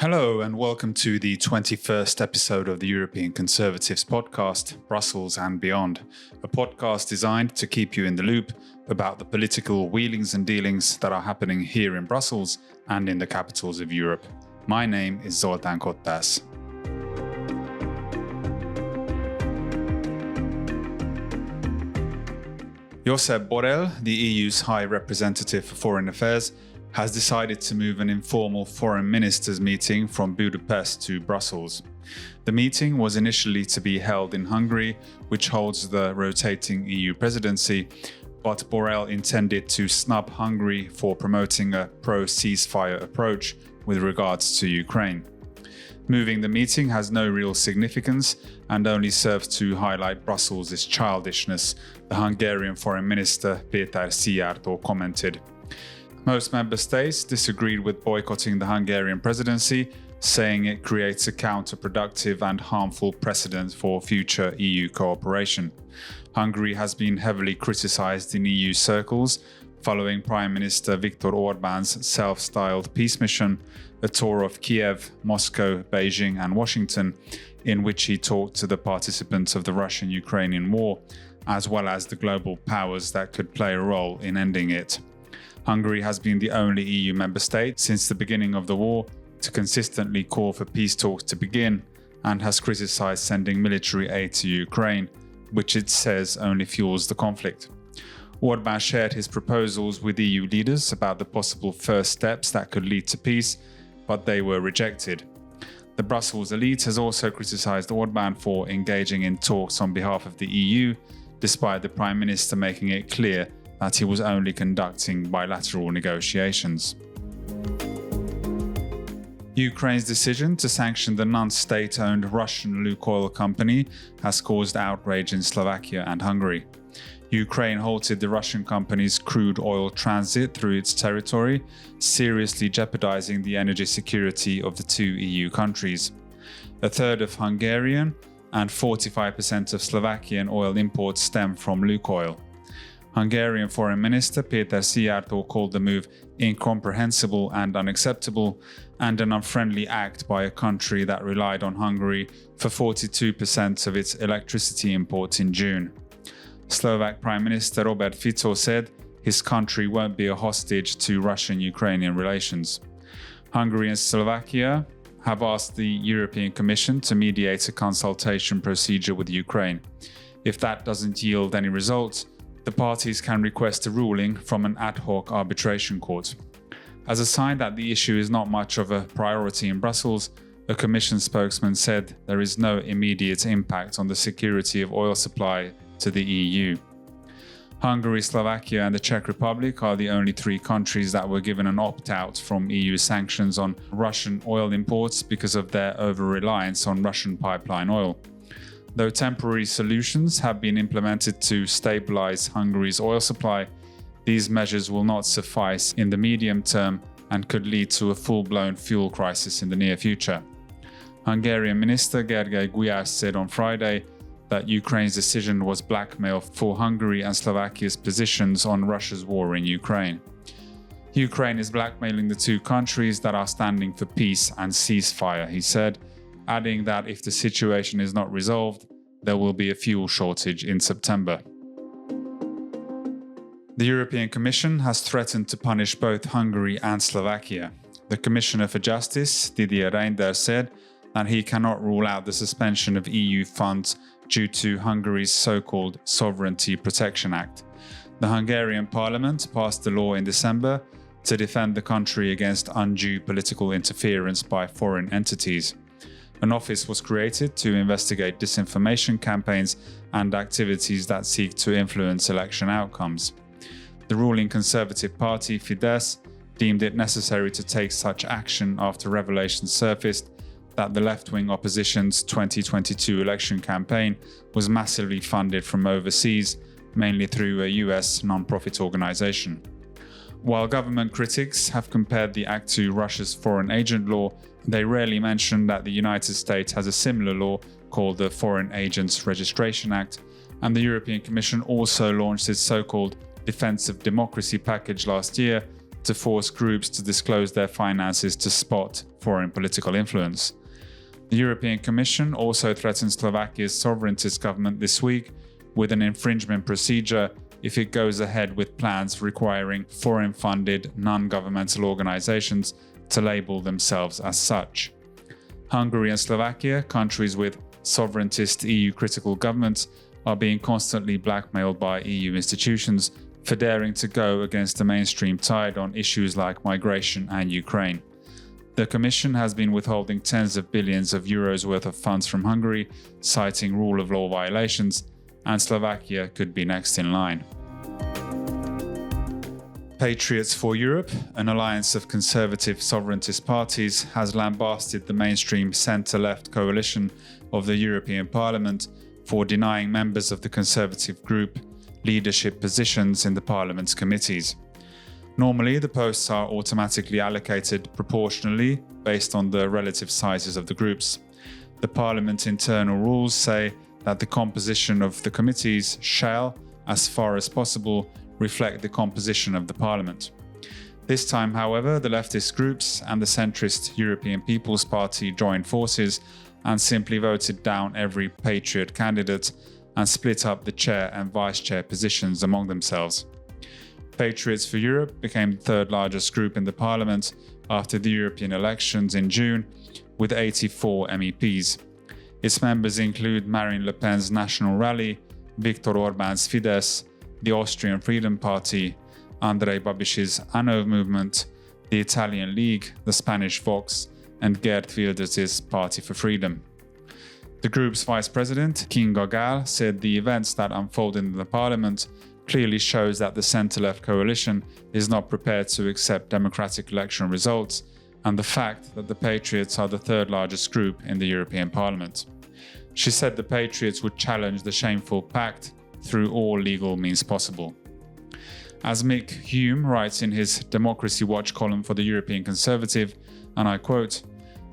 Hello and welcome to the 21st episode of the European Conservatives podcast, Brussels and Beyond, a podcast designed to keep you in the loop about the political wheelings and dealings that are happening here in Brussels and in the capitals of Europe. My name is Zoltán Kottas. Josep Borrell, the EU's High Representative for Foreign Affairs, has decided to move an informal foreign ministers meeting from Budapest to Brussels. The meeting was initially to be held in Hungary, which holds the rotating EU presidency, but Borrell intended to snub Hungary for promoting a pro-ceasefire approach with regards to Ukraine. Moving the meeting has no real significance and only serves to highlight Brussels' childishness, the Hungarian Foreign Minister Péter Szijjártó commented. Most member states disagreed with boycotting the Hungarian presidency, saying it creates a counterproductive and harmful precedent for future EU cooperation. Hungary has been heavily criticized in EU circles following Prime Minister Viktor Orbán's self-styled peace mission, a tour of Kiev, Moscow, Beijing and Washington, in which he talked to the participants of the Russian-Ukrainian war, as well as the global powers that could play a role in ending it. Hungary has been the only EU member state since the beginning of the war to consistently call for peace talks to begin and has criticized sending military aid to Ukraine, which it says only fuels the conflict. Orbán shared his proposals with EU leaders about the possible first steps that could lead to peace, but they were rejected. The Brussels elite has also criticized Orbán for engaging in talks on behalf of the EU, despite the Prime Minister making it clear that he was only conducting bilateral negotiations. Ukraine's decision to sanction the non-state-owned Russian Lukoil company has caused outrage in Slovakia and Hungary. Ukraine halted the Russian company's crude oil transit through its territory, seriously jeopardizing the energy security of the two EU countries. A third of Hungarian and 45% of Slovakian oil imports stem from Lukoil. Hungarian Foreign Minister Péter Szijjártó called the move incomprehensible and unacceptable and an unfriendly act by a country that relied on Hungary for 42% of its electricity imports in June. Slovak Prime Minister Robert Fico said his country won't be a hostage to Russian-Ukrainian relations. Hungary and Slovakia have asked the European Commission to mediate a consultation procedure with Ukraine. If that doesn't yield any results, the parties can request a ruling from an ad hoc arbitration court. As a sign that the issue is not much of a priority in Brussels, a Commission spokesman said there is no immediate impact on the security of oil supply to the EU. Hungary, Slovakia and the Czech Republic are the only three countries that were given an opt-out from EU sanctions on Russian oil imports because of their over-reliance on Russian pipeline oil. Though temporary solutions have been implemented to stabilize Hungary's oil supply, these measures will not suffice in the medium term and could lead to a full-blown fuel crisis in the near future. Hungarian Minister Gergely Gulyás said on Friday that Ukraine's decision was blackmail for Hungary and Slovakia's positions on Russia's war in Ukraine. Ukraine is blackmailing the two countries that are standing for peace and ceasefire, he said, adding that if the situation is not resolved, there will be a fuel shortage in September. The European Commission has threatened to punish both Hungary and Slovakia. The Commissioner for Justice, Didier Reynders, said that he cannot rule out the suspension of EU funds due to Hungary's so-called Sovereignty Protection Act. The Hungarian parliament passed a law in December to defend the country against undue political interference by foreign entities. An office was created to investigate disinformation campaigns and activities that seek to influence election outcomes. The ruling Conservative Party, Fidesz, deemed it necessary to take such action after revelations surfaced that the left-wing opposition's 2022 election campaign was massively funded from overseas, mainly through a US non-profit organization. While government critics have compared the act to Russia's foreign agent law, they rarely mention that the United States has a similar law called the Foreign Agents Registration Act, and the European Commission also launched its so-called Defense of Democracy package last year to force groups to disclose their finances to spot foreign political influence. The European Commission also threatened Slovakia's sovereigntist government this week with an infringement procedure if it goes ahead with plans requiring foreign-funded non-governmental organizations to label themselves as such. Hungary and Slovakia, countries with sovereigntist EU-critical governments, are being constantly blackmailed by EU institutions for daring to go against the mainstream tide on issues like migration and Ukraine. The Commission has been withholding tens of billions of euros worth of funds from Hungary, citing rule of law violations, and Slovakia could be next in line. Patriots for Europe, an alliance of conservative sovereigntist parties, has lambasted the mainstream centre-left coalition of the European Parliament for denying members of the conservative group leadership positions in the Parliament's committees. Normally, the posts are automatically allocated proportionally based on the relative sizes of the groups. The Parliament's internal rules say that the composition of the committees shall, as far as possible, reflect the composition of the Parliament. This time, however, the leftist groups and the centrist European People's Party joined forces and simply voted down every Patriot candidate and split up the chair and vice chair positions among themselves. Patriots for Europe became the third largest group in the Parliament after the European elections in June, with 84 MEPs. Its members include Marine Le Pen's National Rally, Viktor Orbán's Fidesz, the Austrian Freedom Party, Andrej Babis's Anov movement, the Italian League, the Spanish Vox, and Geert Wilders' Party for Freedom. The group's vice president, Kinga Gál, said the events that unfolded in the parliament clearly shows that the centre-left coalition is not prepared to accept democratic election results and the fact that the Patriots are the third largest group in the European Parliament. She said the Patriots would challenge the shameful pact through all legal means possible. As Mick Hume writes in his Democracy Watch column for the European Conservative, and I quote,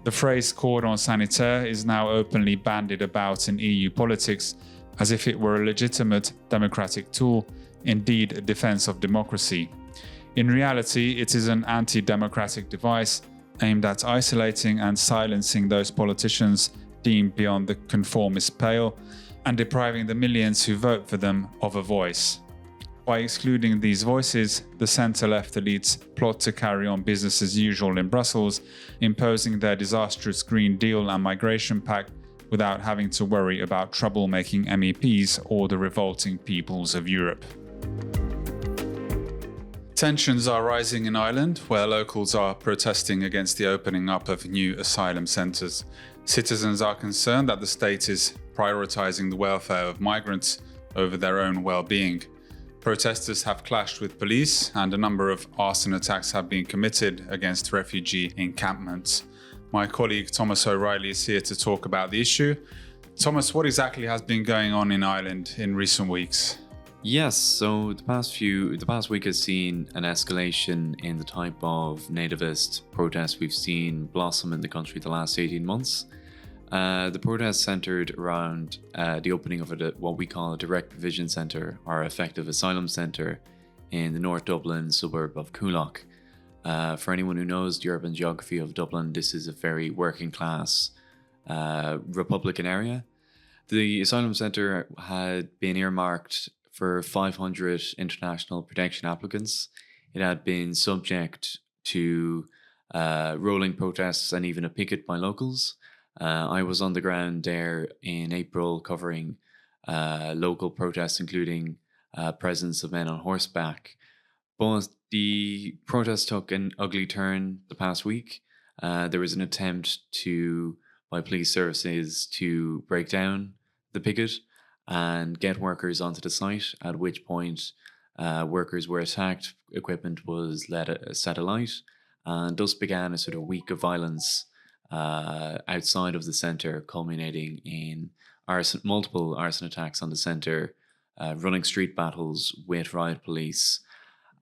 "The phrase cordon sanitaire is now openly bandied about in EU politics as if it were a legitimate democratic tool, indeed a defense of democracy. In reality, it is an anti-democratic device aimed at isolating and silencing those politicians deemed beyond the conformist pale and depriving the millions who vote for them of a voice. By excluding these voices, the centre-left elites plot to carry on business as usual in Brussels, imposing their disastrous Green Deal and Migration Pact without having to worry about troublemaking MEPs or the revolting peoples of Europe." Tensions are rising in Ireland, where locals are protesting against the opening up of new asylum centres. Citizens are concerned that the state is prioritising the welfare of migrants over their own well-being. Protesters have clashed with police, and a number of arson attacks have been committed against refugee encampments. My colleague Thomas O'Reilly is here to talk about the issue. Thomas, what exactly has been going on in Ireland in recent weeks? Yes, so the past week has seen an escalation in the type of nativist protests we've seen blossom in the country the last 18 months. The protests centred around the opening of what we call a direct provision centre, or effective asylum centre, in the North Dublin suburb of Coolock. For anyone who knows the urban geography of Dublin, this is a very working class Republican area. The asylum centre had been earmarked for 500 international protection applicants. It had been subject to rolling protests and even a picket by locals. I was on the ground there in April covering local protests, including presence of men on horseback. But the protest took an ugly turn the past week. There was an attempt by police services to break down the picket and get workers onto the site, at which point workers were attacked, equipment was set alight, and thus began a sort of week of violence outside of the centre, culminating in multiple arson attacks on the centre, running street battles with riot police,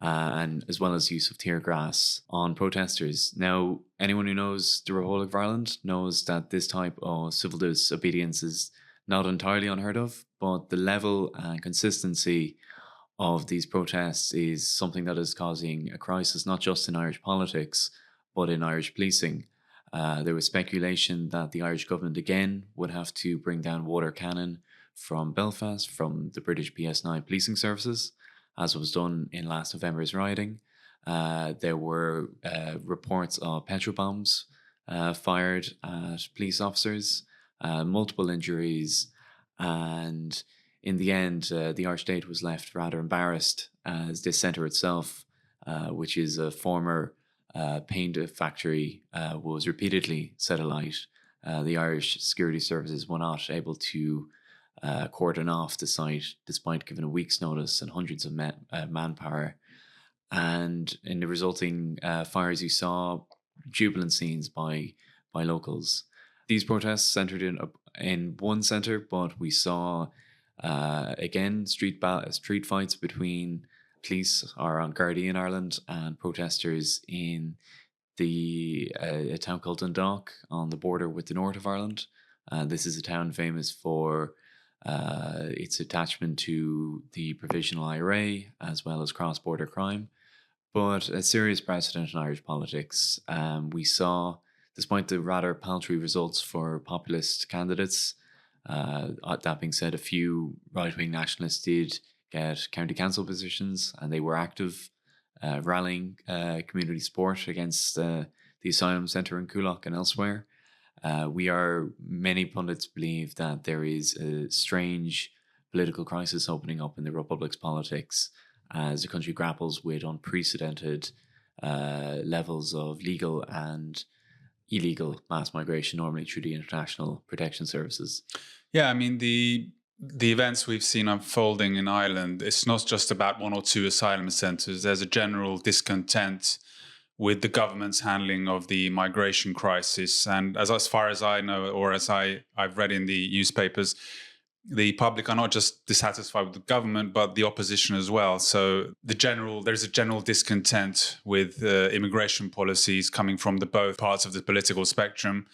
and as well as use of tear gas on protesters. Now, anyone who knows the Republic of Ireland knows that this type of civil disobedience is not entirely unheard of, but the level and consistency of these protests is something that is causing a crisis, not just in Irish politics, but in Irish policing. There was speculation that the Irish government again would have to bring down water cannon from Belfast from the British PS9 policing services, as was done in last November's rioting. There were reports of petrol bombs fired at police officers, multiple injuries, and in the end, the Irish state was left rather embarrassed as this centre itself, which is a former paint factory, was repeatedly set alight. The Irish security services were not able to cordon off the site despite giving a week's notice and hundreds of manpower. And in the resulting fires, you saw jubilant scenes by locals. These protests centered in one center, but we saw again street fights between police or on Gardaí in Ireland and protesters in a town called Dundalk on the border with the north of Ireland. This is a town famous for its attachment to the provisional IRA as well as cross-border crime. But a serious precedent in Irish politics. We saw, despite the rather paltry results for populist candidates, that being said, a few right-wing nationalists did get county council positions, and they were active, rallying community support against the asylum centre in Coolock and elsewhere. Many pundits believe that there is a strange political crisis opening up in the Republic's politics as the country grapples with unprecedented levels of legal and illegal mass migration, normally through the international protection services. Yeah, I mean, the events we've seen unfolding in Ireland, it's not just about one or two asylum centres. There's a general discontent with the government's handling of the migration crisis. And as far as I know, or as I've read in the newspapers, the public are not just dissatisfied with the government, but the opposition as well. So there's a general discontent with immigration policies coming from both parts of the political spectrum.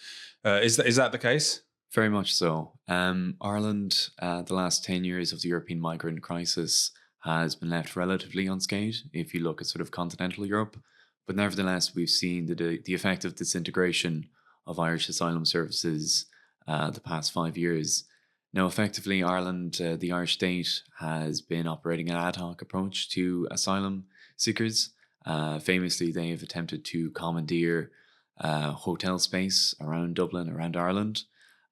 Is that the case? Very much so. Ireland, the last 10 years of the European migrant crisis, has been left relatively unscathed if you look at sort of continental Europe. But nevertheless, we've seen the effect of disintegration of Irish asylum services the past 5 years. Now, effectively, Ireland, the Irish state, has been operating an ad hoc approach to asylum seekers. Famously, they've attempted to commandeer hotel space around Dublin, around Ireland.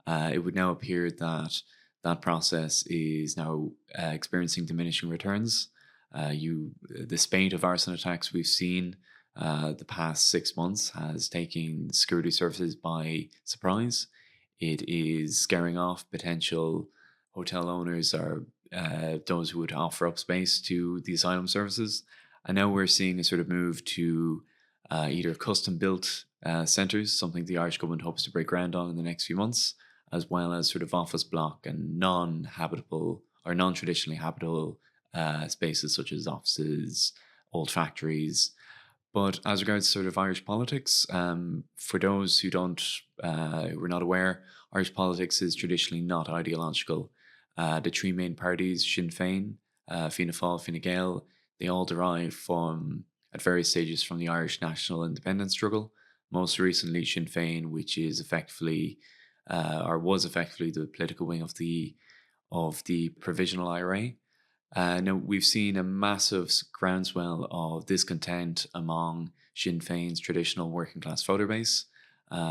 It would now appear that that process is now experiencing diminishing returns. The spate of arson attacks we've seen the past 6 months has taken security services by surprise. It is scaring off potential hotel owners or those who would offer up space to the asylum services. And now we're seeing a sort of move to either custom-built centres, something the Irish government hopes to break ground on in the next few months, as well as sort of office block and non-habitable or non-traditionally habitable spaces such as offices, old factories. But as regards sort of Irish politics, for those who were not aware, Irish politics is traditionally not ideological. The three main parties, Sinn Féin, Fianna Fáil, Fine Gael, they all derive at various stages from the Irish national independence struggle. Most recently, Sinn Féin, which is effectively, or was effectively, the political wing of the provisional IRA. Now, we've seen a massive groundswell of discontent among Sinn Féin's traditional working class voter base.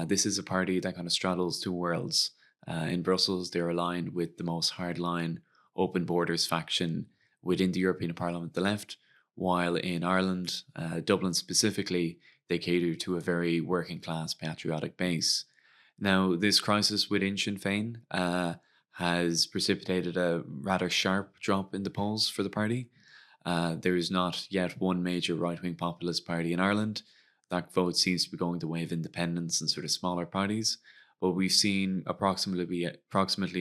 This is a party that kind of straddles two worlds. In Brussels, they're aligned with the most hardline open borders faction within the European Parliament, the left, while in Ireland, Dublin specifically, they cater to a very working class patriotic base. Now, this crisis within Sinn Féin has precipitated a rather sharp drop in the polls for the party. There is not yet one major right-wing populist party in Ireland. That vote seems to be going the way of independents and sort of smaller parties. But we've seen approximately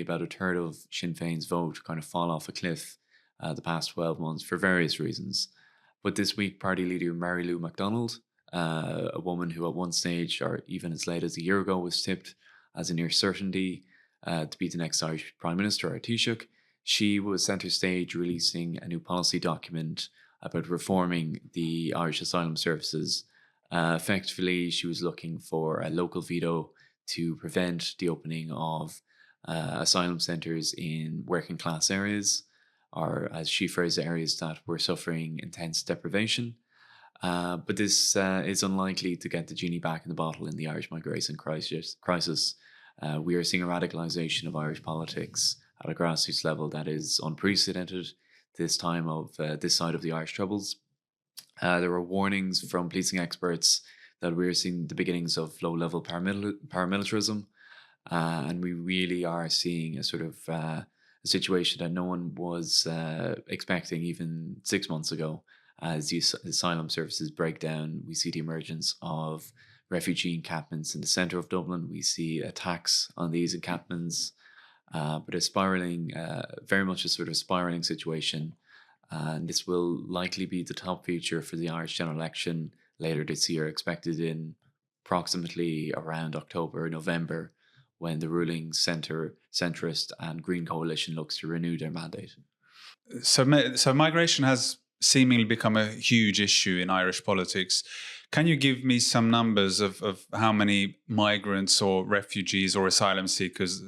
about a third of Sinn Féin's vote kind of fall off a cliff the past 12 months for various reasons. But this week, party leader Mary Lou MacDonald, a woman who at one stage, or even as late as a year ago, was tipped as a near certainty to be the next Irish Prime Minister, or Taoiseach, She was centre stage releasing a new policy document about reforming the Irish asylum services. Effectively, she was looking for a local veto to prevent the opening of asylum centres in working class areas, or as she phrased, areas that were suffering intense deprivation. But this is unlikely to get the genie back in the bottle in the Irish migration crisis. We are seeing a radicalisation of Irish politics at a grassroots level that is unprecedented this time of this side of the Irish Troubles. There were warnings from policing experts that we're seeing the beginnings of low-level paramilitarism, and we really are seeing a sort of a situation that no one was expecting even 6 months ago. As the asylum services break down, we see the emergence of refugee encampments in the centre of Dublin. We see attacks on these encampments, but a spiralling, very much a sort of spiralling situation. And this will likely be the top feature for the Irish general election later this year, expected in approximately around October or November, when the ruling centrist and Green coalition looks to renew their mandate. So migration has seemingly become a huge issue in Irish politics. Can you give me some numbers of how many migrants or refugees or asylum seekers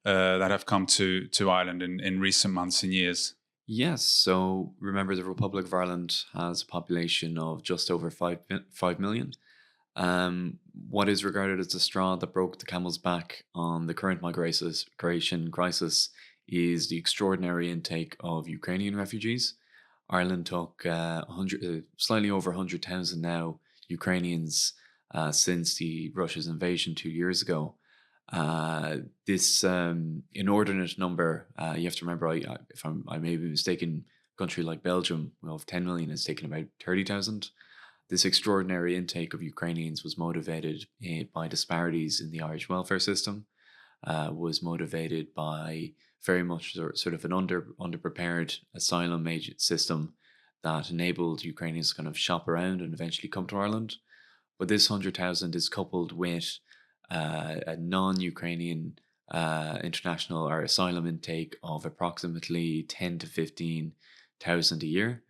that have come to Ireland in recent months and years? Yes, so remember the Republic of Ireland has a population of just over 5 million. What is regarded as the straw that broke the camel's back on the current migration crisis is the extraordinary intake of Ukrainian refugees. Ireland took slightly over 100,000 now Ukrainians since the Russia's invasion 2 years ago. This inordinate number, you have to remember, if I may be mistaken, a country like Belgium, of 10 million, has taken about 30,000. This extraordinary intake of Ukrainians was motivated by disparities in the Irish welfare system, was motivated by very much sort of an underprepared asylum system that enabled Ukrainians to kind of shop around and eventually come to Ireland. But this 100,000 is coupled with a non-Ukrainian international or asylum intake of approximately 10 to 15,000 a year.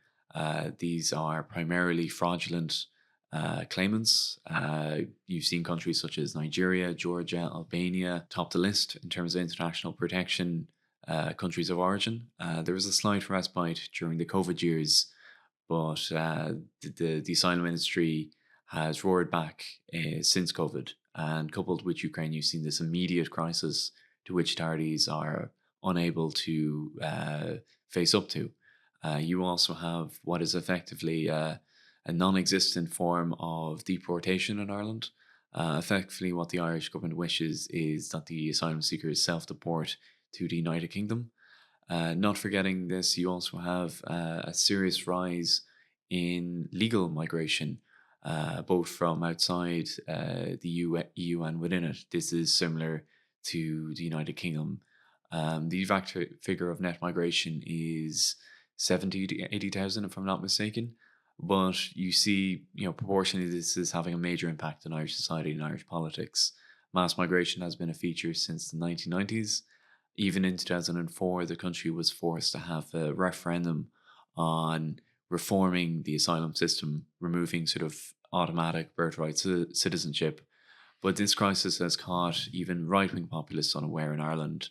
These are primarily fraudulent claimants. You've seen countries such as Nigeria, Georgia, Albania top the list in terms of international protection countries of origin. There was a slight respite during the COVID years, but the asylum industry has roared back since COVID. And coupled with Ukraine, you've seen this immediate crisis to which authorities are unable to face up to. You also have what is effectively a non-existent form of deportation in Ireland. Effectively, what the Irish government wishes is that the asylum seekers self-deport to the United Kingdom. Not forgetting this, you also have a serious rise in legal migration, both from outside the EU and within it. This is similar to the United Kingdom. The exact figure of net migration is 70 to 80,000, if I'm not mistaken. But you see, proportionally, this is having a major impact on Irish society and Irish politics. Mass migration has been a feature since the 1990s. Even in 2004, the country was forced to have a referendum on reforming the asylum system, removing sort of automatic birthright citizenship. But this crisis has caught even right-wing populists unaware in Ireland,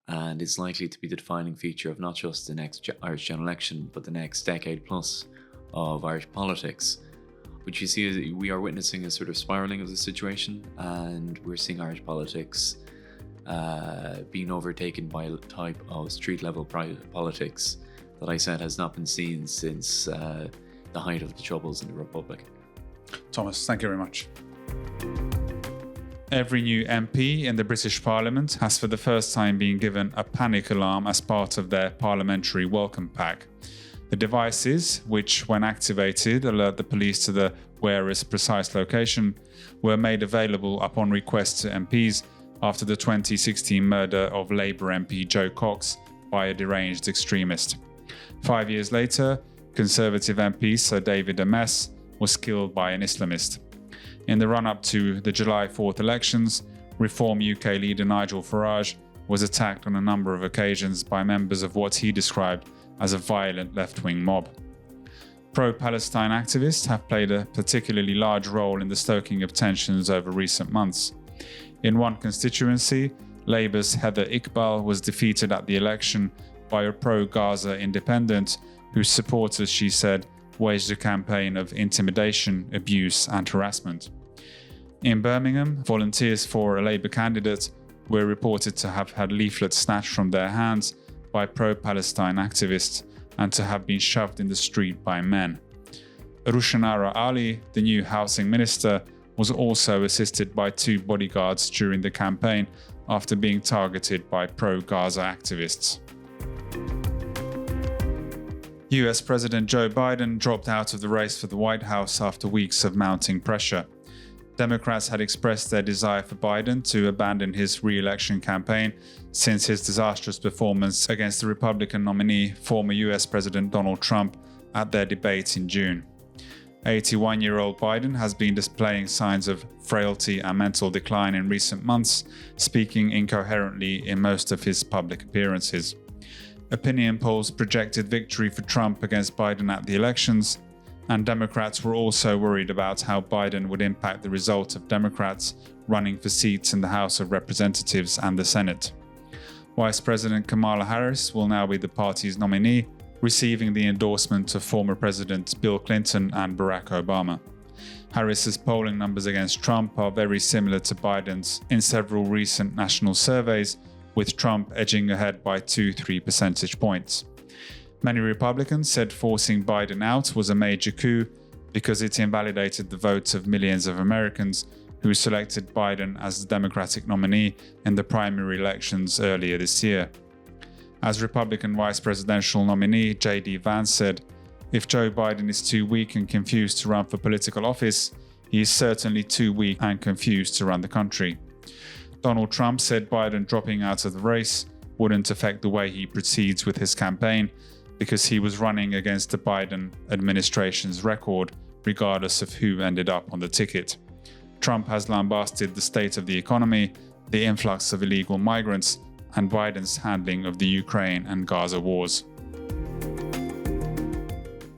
and it's likely to be the defining feature of not just the next Irish general election, but the next decade plus of Irish politics. Which you see is we are witnessing a sort of spiraling of the situation, and we're seeing Irish politics being overtaken by a type of street-level politics that I said has not been seen since the height of the Troubles in the Republic. Thomas, thank you very much. Every new MP in the British Parliament has for the first time been given a panic alarm as part of their parliamentary welcome pack. The devices, which when activated alert the police to the wearer's precise location, were made available upon request to MPs after the 2016 murder of Labour MP Joe Cox by a deranged extremist. 5 years later, Conservative MP Sir David Amess was killed by an Islamist. In the run-up to the July 4th elections, Reform UK leader Nigel Farage was attacked on a number of occasions by members of what he described as a violent left-wing mob. Pro-Palestine activists have played a particularly large role in the stoking of tensions over recent months. In one constituency, Labour's Heather Iqbal was defeated at the election by a pro-Gaza independent whose supporters, she said, waged a campaign of intimidation, abuse and harassment. In Birmingham, volunteers for a Labour candidate were reported to have had leaflets snatched from their hands by pro-Palestine activists and to have been shoved in the street by men. Rushanara Ali, the new housing minister, was also assisted by 2 bodyguards during the campaign after being targeted by pro-Gaza activists. US President Joe Biden dropped out of the race for the White House after weeks of mounting pressure. Democrats had expressed their desire for Biden to abandon his re-election campaign since his disastrous performance against the Republican nominee, former US President Donald Trump, at their debate in June. 81-year-old Biden has been displaying signs of frailty and mental decline in recent months, speaking incoherently in most of his public appearances. Opinion polls projected victory for Trump against Biden at the elections, and Democrats were also worried about how Biden would impact the result of Democrats running for seats in the House of Representatives and the Senate. Vice President Kamala Harris will now be the party's nominee, receiving the endorsement of former Presidents Bill Clinton and Barack Obama. Harris's polling numbers against Trump are very similar to Biden's in several recent national surveys, with Trump edging ahead by 2-3 percentage points. Many Republicans said forcing Biden out was a major coup because it invalidated the votes of millions of Americans who selected Biden as the Democratic nominee in the primary elections earlier this year. As Republican vice presidential nominee J.D. Vance said, "If Joe Biden is too weak and confused to run for political office, he is certainly too weak and confused to run the country." Donald Trump said Biden dropping out of the race wouldn't affect the way he proceeds with his campaign because he was running against the Biden administration's record, regardless of who ended up on the ticket. Trump has lambasted the state of the economy, the influx of illegal migrants, and Biden's handling of the Ukraine and Gaza wars.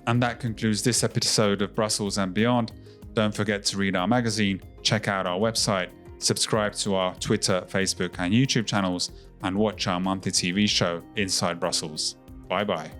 And that concludes this episode of Brussels and Beyond. Don't forget to read our magazine, check out our website, subscribe to our Twitter, Facebook and YouTube channels, and watch our monthly TV show, Inside Brussels. Bye-bye.